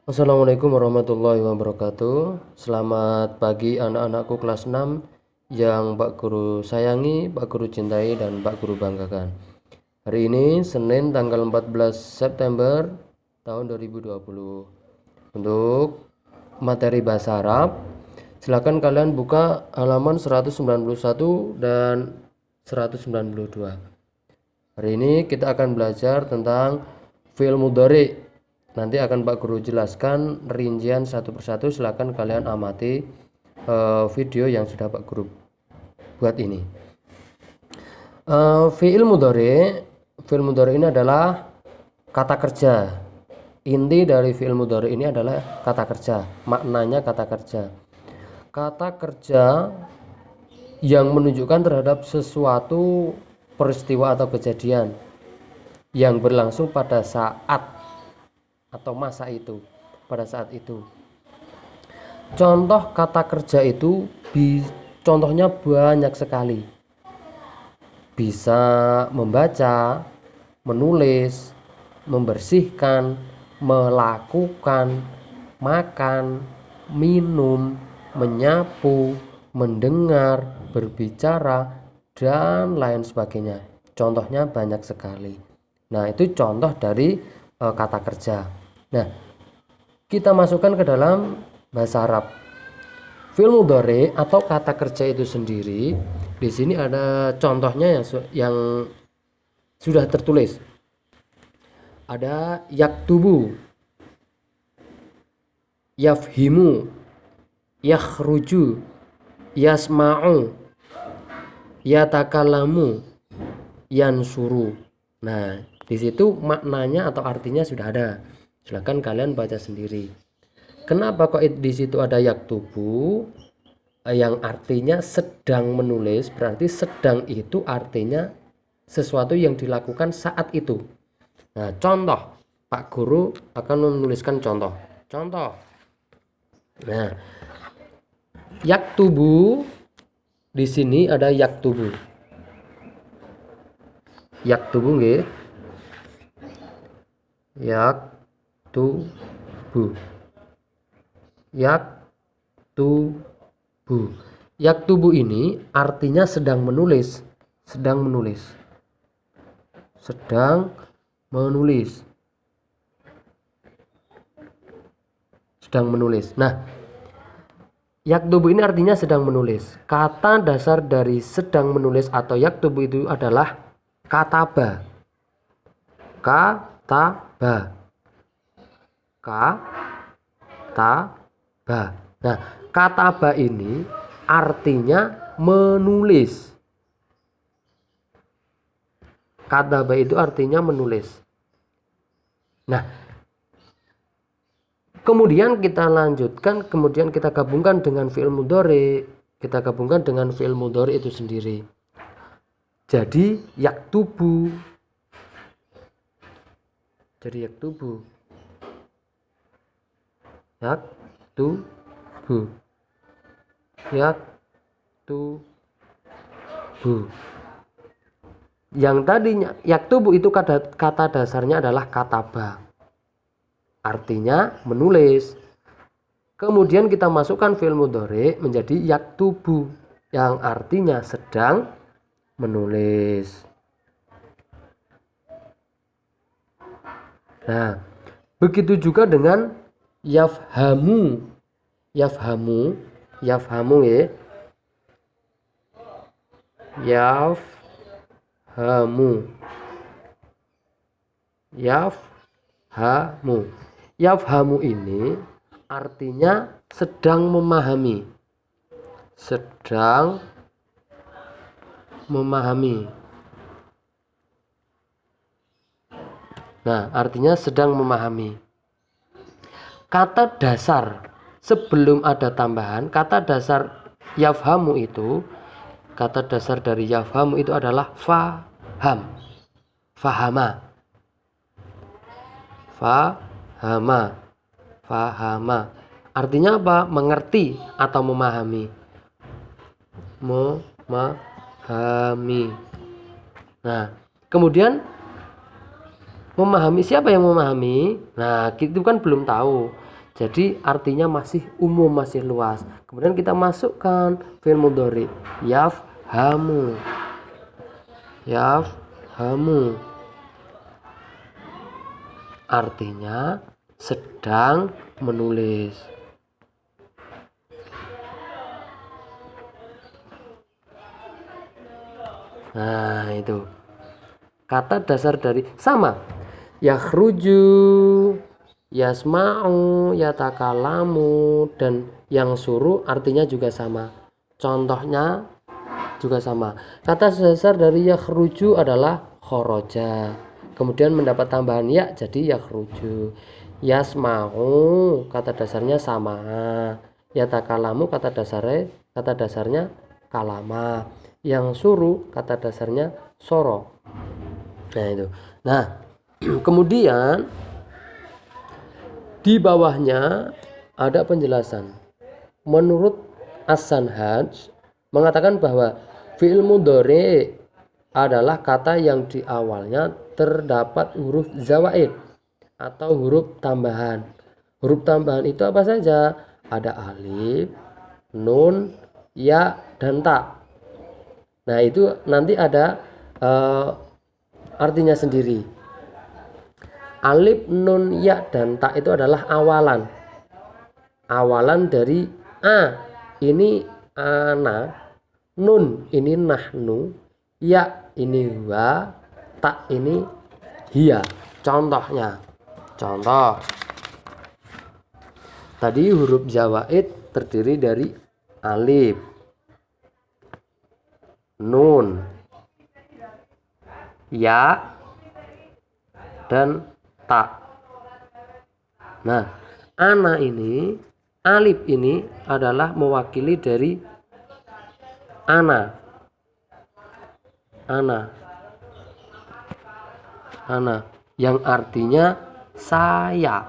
Assalamualaikum warahmatullahi wabarakatuh. Selamat pagi anak-anakku kelas 6 yang Pak Guru sayangi, Pak Guru cintai, dan Pak Guru banggakan. Hari ini Senin tanggal 14 September tahun 2020. Untuk materi bahasa Arab, silakan kalian buka halaman 191 dan 192. Hari ini kita akan belajar tentang fi'il mudhari. Nanti akan Pak Guru jelaskan rincian satu persatu. Silakan kalian amati video yang sudah Pak Guru buat ini. Fi'il mudhari ini adalah kata kerja. Inti dari fi'il mudhari ini adalah kata kerja. Maknanya kata kerja. Kata kerja yang menunjukkan terhadap sesuatu peristiwa atau kejadian yang berlangsung pada saat atau masa itu, pada saat itu. Contoh kata kerja itu contohnya banyak sekali. Bisa membaca, menulis, membersihkan, melakukan, makan, minum, menyapu, mendengar, berbicara, dan lain sebagainya. Contohnya banyak sekali. Nah, itu contoh dari kata kerja. Nah, kita masukkan ke dalam bahasa Arab. Fi'il mudhari atau kata kerja itu sendiri, di sini ada contohnya yang sudah tertulis. Ada yaktubu, yafhimu, yakhruju, yasma'u, yatakalamu, yansuru. Nah, di situ maknanya atau artinya sudah ada. Silakan kalian baca sendiri. Kenapa kok di situ ada yaktubu yang artinya sedang menulis? Berarti sedang itu artinya sesuatu yang dilakukan saat itu. Nah, contoh, Pak Guru akan menuliskan contoh. Contoh. Nah, yaktubu di sini ada yaktubu. Yaktubu nggih. Yaktubu. Yaktubu. Yaktubu ini artinya sedang menulis. Sedang menulis. Sedang menulis. Sedang menulis. Nah, yaktubu ini artinya sedang menulis. Kata dasar dari sedang menulis atau yaktubu itu adalah kataba. Kataba. Kataba. Nah, kataba ini artinya menulis. Kataba itu artinya menulis. Nah, kemudian kita lanjutkan, kemudian kita gabungkan dengan fi'il mudhari. Kita gabungkan dengan fi'il mudhari itu sendiri. Jadi yaktubu. Jadi yaktubu. Yaktubu. Yaktubu. Yang tadinya yaktubu itu kata dasarnya adalah kataba. Artinya menulis. Kemudian kita masukkan fi'il mudhari menjadi yaktubu yang artinya sedang menulis. Nah, begitu juga dengan yafhamu. Yafhamu ya. Yafhamu. Yafhamu. Yafhamu ini artinya sedang memahami. Sedang memahami. Nah, artinya sedang memahami. Kata dasar sebelum ada tambahan, kata dasar yafhamu itu, kata dasar dari yafhamu itu adalah faham. Fahama. Fahama. Fahama. Artinya apa? Mengerti atau memahami. Memahami. Nah, kemudian memahami, siapa yang memahami? Nah, itu kan belum tahu. Jadi artinya masih umum, masih luas. Kemudian kita masukkan fi'il mudhari yafhamu. Yafhamu artinya sedang menulis. Nah, itu kata dasar dari sama. Yakhruju, yasma'u, yatakalamu, dan yang suruh artinya juga sama. Contohnya juga sama. Kata dasar dari yakhruju adalah khoroja. Kemudian mendapat tambahan ya jadi yakhruju. Yasma'u kata dasarnya sama. Yatakalamu kata dasarnya kalama. Yang suruh kata dasarnya soro. Nah itu. Nah kemudian di bawahnya ada penjelasan. Menurut As-Sanhaj mengatakan bahwa fi'il mudhari adalah kata yang di awalnya terdapat huruf zawaid atau huruf tambahan. Huruf tambahan itu apa saja? Ada alif, nun, ya, dan ta. Nah itu nanti ada artinya sendiri. Alif, nun, ya, dan ta itu adalah awalan. Awalan dari a ini ana, nun ini nahnu, ya ini wa, ta ini hiya. Contohnya, contoh tadi huruf zawaid terdiri dari alif, nun, ya, dan ta. Nah, ana ini, alif ini adalah mewakili dari ana. Ana yang artinya saya.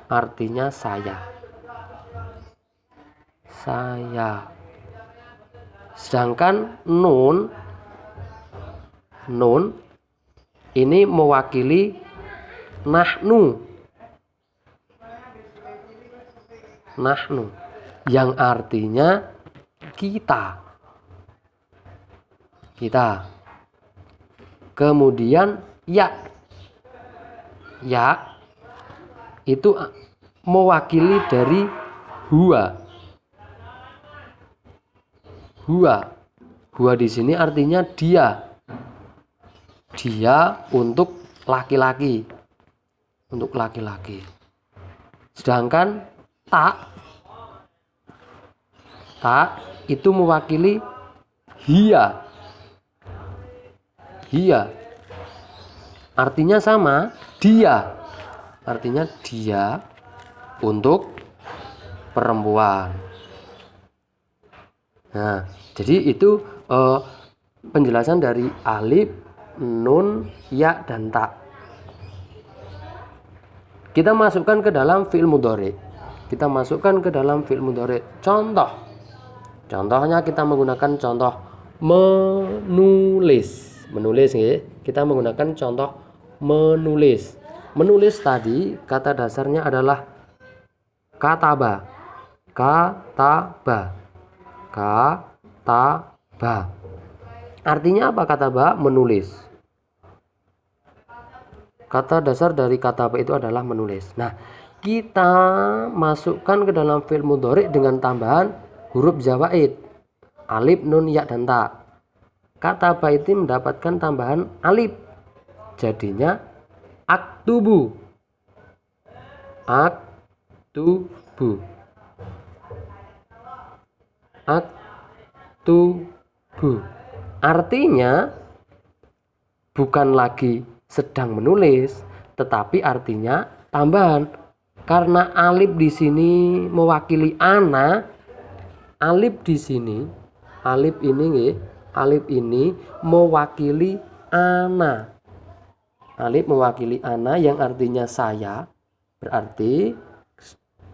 Artinya saya. Saya. Sedangkan nun ini mewakili nahnu yang artinya kita. Kemudian ya itu mewakili dari huwa di sini artinya dia untuk laki-laki, sedangkan ta itu mewakili hiya, artinya sama, dia, artinya dia untuk perempuan. Nah jadi itu penjelasan dari alif, nun, ya, dan ta. Kita masukkan ke dalam fi'il mudhari. Contohnya kita menggunakan contoh menulis ya. Kita menggunakan contoh menulis. Menulis tadi kata dasarnya adalah kataba. Artinya apa kataba? Menulis. Kata dasar dari kataba itu adalah menulis. Nah, kita masukkan ke dalam fi'il mudhari dengan tambahan huruf zawaid. Alif, nun, ya, dan ta. Kataba itu mendapatkan tambahan alif. Jadinya aktubu. Artinya bukan lagi sedang menulis, tetapi artinya tambahan. Karena alif di sini mewakili ana, alif ini mewakili ana. Alif mewakili ana yang artinya saya, berarti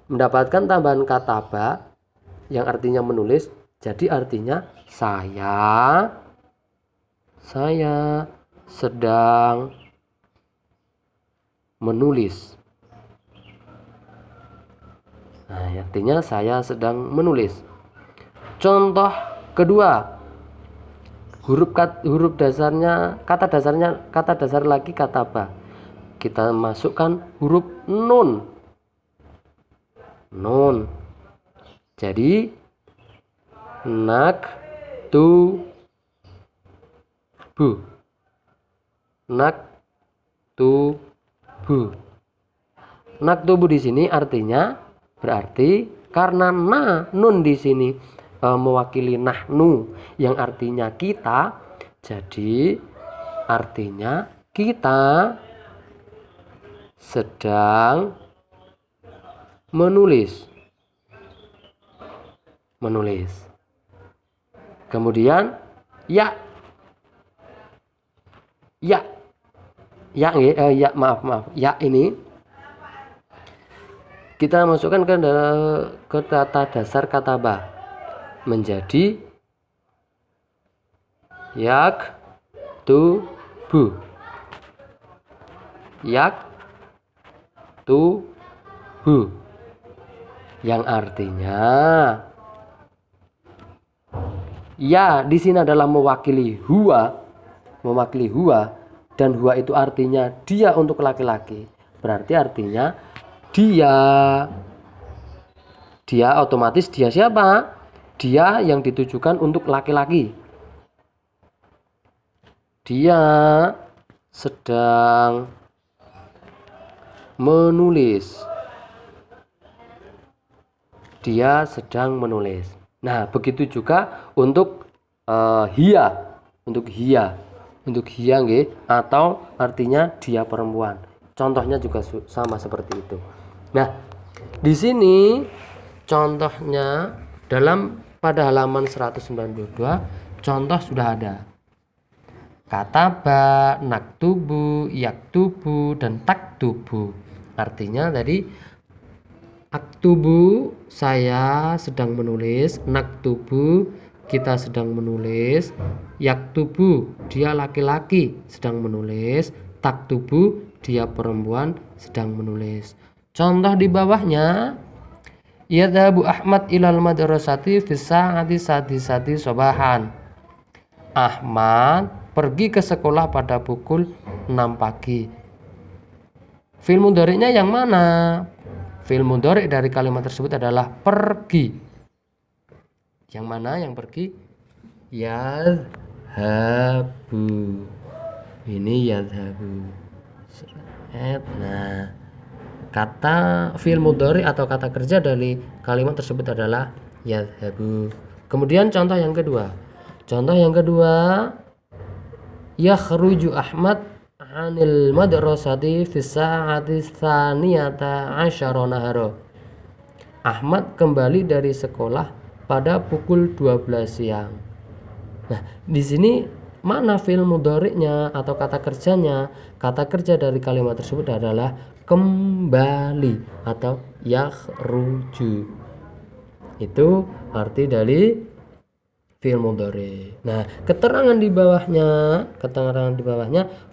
mendapatkan tambahan kataba yang artinya menulis, jadi artinya saya sedang menulis. Nah, artinya saya sedang menulis. Contoh kedua, huruf dasarnya, kata dasar lagi kata ba. Kita masukkan huruf nun. Nun. Jadi naktubu. Naktubu. Naktubu di sini artinya berarti karena nun di sini mewakili nahnu yang artinya kita, jadi artinya kita sedang menulis. Kemudian ya ini kita masukkan ke kata dasar kata ba menjadi yaktubu. Yang artinya ya di sini adalah mewakili huwa, dan huwa itu artinya dia untuk laki-laki. Berarti artinya dia otomatis dia siapa? Dia yang ditujukan untuk laki-laki. Dia sedang menulis. Nah, begitu juga untuk hiya. Untuk hiya nggih, atau artinya dia perempuan. Contohnya juga sama seperti itu. Nah, di sini contohnya pada halaman 192 contoh sudah ada. Kataba, naktubu, yaktubu, dan taktubu. Artinya tadi aktubu saya sedang menulis, naktubu kita sedang menulis, yaktubu dia laki-laki sedang menulis, taktubu dia perempuan sedang menulis. Contoh di bawahnya, yadhabu Ahmad ilal madrasati fi sa'ati sadisati sobahan. Ahmad pergi ke sekolah pada pukul 6 pagi. Fi'il mudhari'nya yang mana? Fi'il mudhari' dari kalimat tersebut adalah pergi. Yang mana yang pergi? Yadhabu. Ini yadhabu. Nah, kata fi'il mudhari' atau kata kerja dari kalimat tersebut adalah yadhabu. Kemudian contoh yang kedua, yakhruju Ahmad anil madrasati fi sa'ati tsaniyata asyara nahara. Ahmad kembali dari sekolah pada pukul 12 siang. Nah, di sini mana fi'il mudhari'nya atau kata kerjanya? Kata kerja dari kalimat tersebut adalah kembali atau yakhruju. Itu arti dari fi'il mudhari'. Nah, keterangan di bawahnya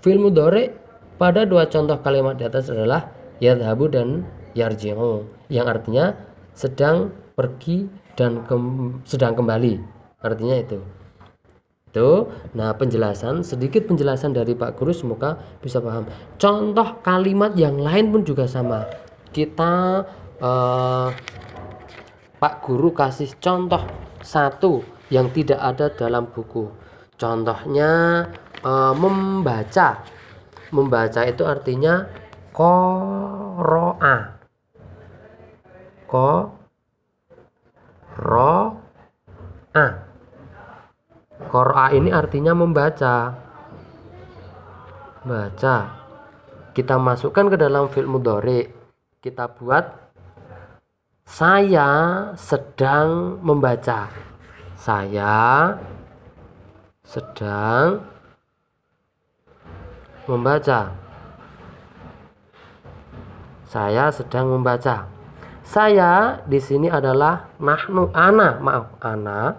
fi'il mudhari' pada dua contoh kalimat di atas adalah yadhabu dan yarji'u, yang artinya sedang pergi dan sedang kembali. Artinya itu. Nah, sedikit penjelasan dari Pak Guru, semoga bisa paham. Contoh kalimat yang lain pun juga sama. Kita Pak Guru kasih contoh satu yang tidak ada dalam buku. Contohnya membaca. Membaca itu artinya qara'a. Qara'a ini artinya membaca. Kita masukkan ke dalam fi'il mudhari'. Kita buat saya sedang membaca. Saya sedang membaca. Saya di sini adalah ana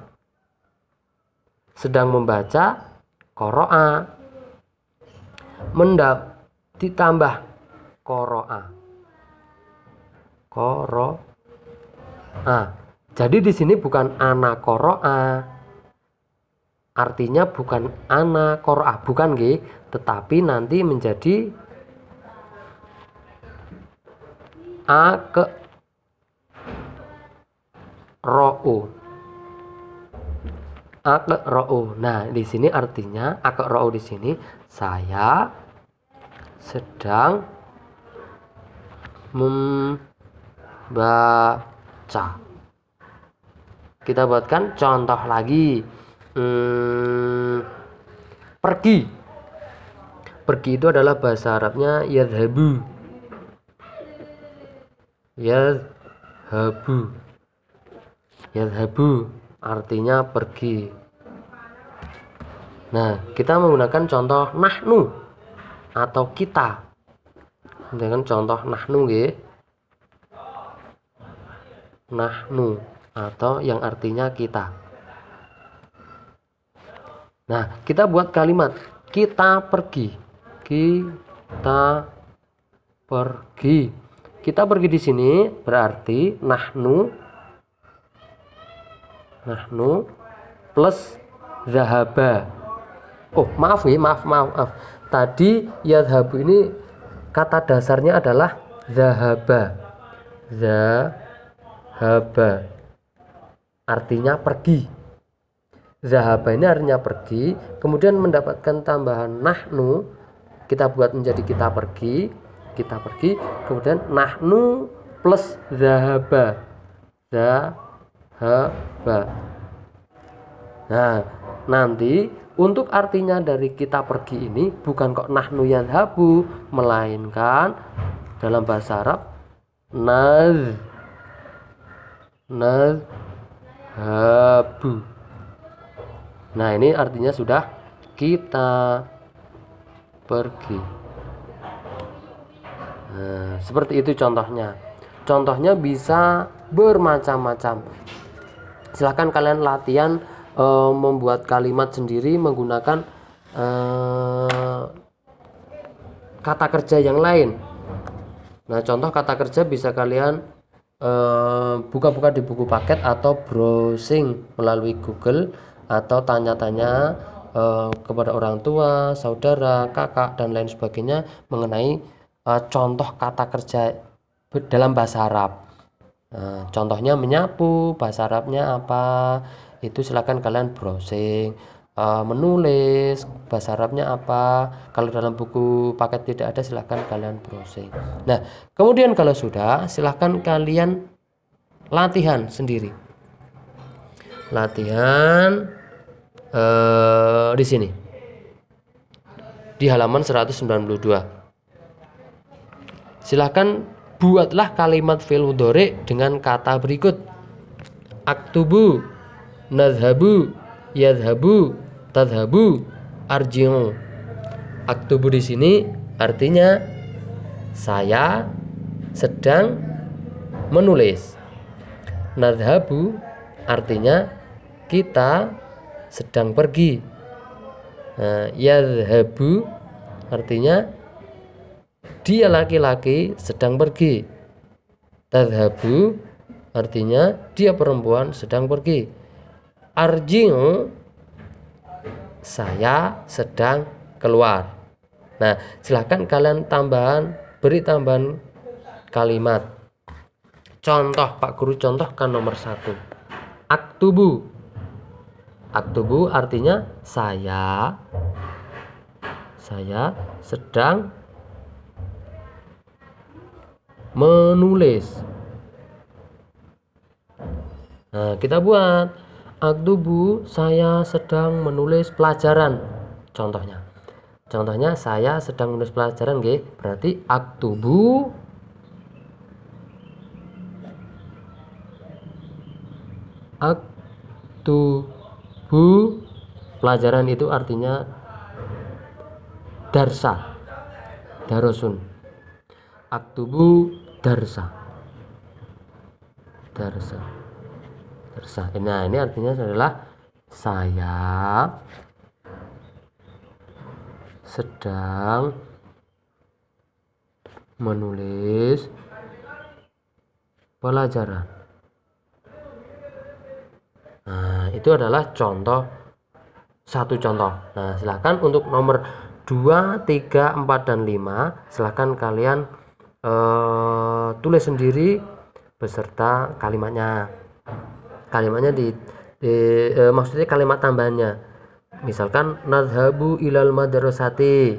sedang membaca qara'a. Ditambah qara'a. Nah, jadi di sini bukan ana qoro'a. Artinya bukan ana qoro'a, bukan nggih, tetapi nanti menjadi aqra'u. Aqra'u. Nah, di sini artinya aqra'u di sini saya sedang membaca. Kita buatkan contoh lagi. Pergi. Pergi itu adalah bahasa Arabnya yadhabu. Yadhabu. Yadhabu artinya pergi. Nah, kita menggunakan contoh nahnu atau kita. Dengan contoh nahnu nggih. Nahnu atau yang artinya kita. Nah, kita buat kalimat kita pergi. Kita pergi. Kita pergi di sini berarti nahnu plus zahaba. Oh, maaf. Tadi yadhabu ini kata dasarnya adalah zahaba. Zahaba artinya pergi. Zahaba ini artinya pergi, kemudian mendapatkan tambahan nahnu, kita buat menjadi kita pergi, kemudian nahnu plus zahaba. Nah, nanti untuk artinya dari kita pergi ini bukan kok nahnu yadhabu, melainkan dalam bahasa Arab nadhabu. Nah, ini artinya sudah kita pergi. Nah, seperti itu contohnya. Contohnya bisa bermacam-macam. Silahkan kalian latihan membuat kalimat sendiri menggunakan kata kerja yang lain. Nah, contoh kata kerja bisa kalian buka-buka di buku paket atau browsing melalui Google atau tanya-tanya kepada orang tua, saudara, kakak, dan lain sebagainya mengenai contoh kata kerja dalam bahasa Arab. Contohnya menyapu, bahasa Arabnya apa? Itu silakan kalian browsing. Menulis, bahasa Arabnya apa? Kalau dalam buku paket tidak ada, silahkan kalian browsing. Nah, kemudian kalau sudah, silahkan kalian latihan sendiri. Latihan di sini di halaman 192. Silahkan buatlah kalimat fi'il mudhari dengan kata berikut: aktubu, nadhabu, yadhabu, tadhabu, arji'u. Aktubu di sini artinya saya sedang menulis. Nadhabu artinya kita sedang pergi. Yadhabu artinya dia laki-laki sedang pergi. Tadhabu artinya dia perempuan sedang pergi. Arji'u saya sedang keluar. Nah, silahkan kalian beri tambahan kalimat. Contoh Pak Guru contohkan nomor 1. Aktubu. Aktubu artinya saya sedang menulis. Nah, kita buat aktubu saya sedang menulis pelajaran. Contohnya saya sedang menulis pelajaran nggih. Berarti aktubu pelajaran itu artinya darsa, darosun. Aktubu darsa. Nah, ini artinya adalah saya sedang menulis pelajaran. Nah, itu adalah satu contoh. Nah, silahkan untuk nomor 2, 3, 4, dan 5 silahkan kalian tulis sendiri beserta kalimatnya. Kalimatnya maksudnya kalimat tambahannya. Misalkan nadhabu ilal madrasati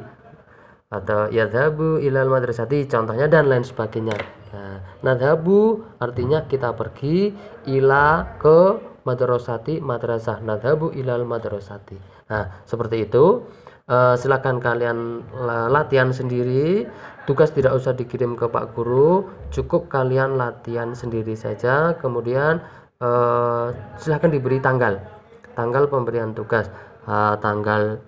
atau yadhabu ilal madrasati contohnya, dan lain sebagainya. Nah, nadhabu artinya kita pergi, ila ke madrasati madrasah, nadhabu ilal madrasati. Nah, seperti itu. Silakan kalian latihan sendiri, tugas tidak usah dikirim ke Pak Guru, cukup kalian latihan sendiri saja. Kemudian silakan diberi tanggal pemberian tugas, tanggal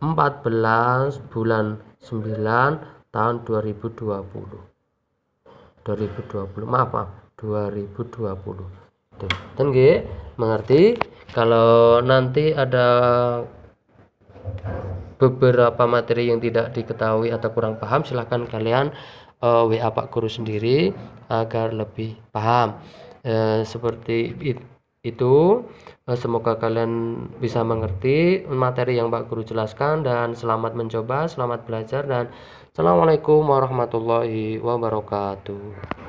14 bulan 9 tahun 2020, maaf 2020. Tuh, dan mengerti. Kalau nanti ada beberapa materi yang tidak diketahui atau kurang paham, silahkan kalian WA Pak Guru sendiri agar lebih paham. Seperti itu. Semoga kalian bisa mengerti materi yang Pak Guru jelaskan, dan selamat mencoba, selamat belajar, dan assalamualaikum warahmatullahi wabarakatuh.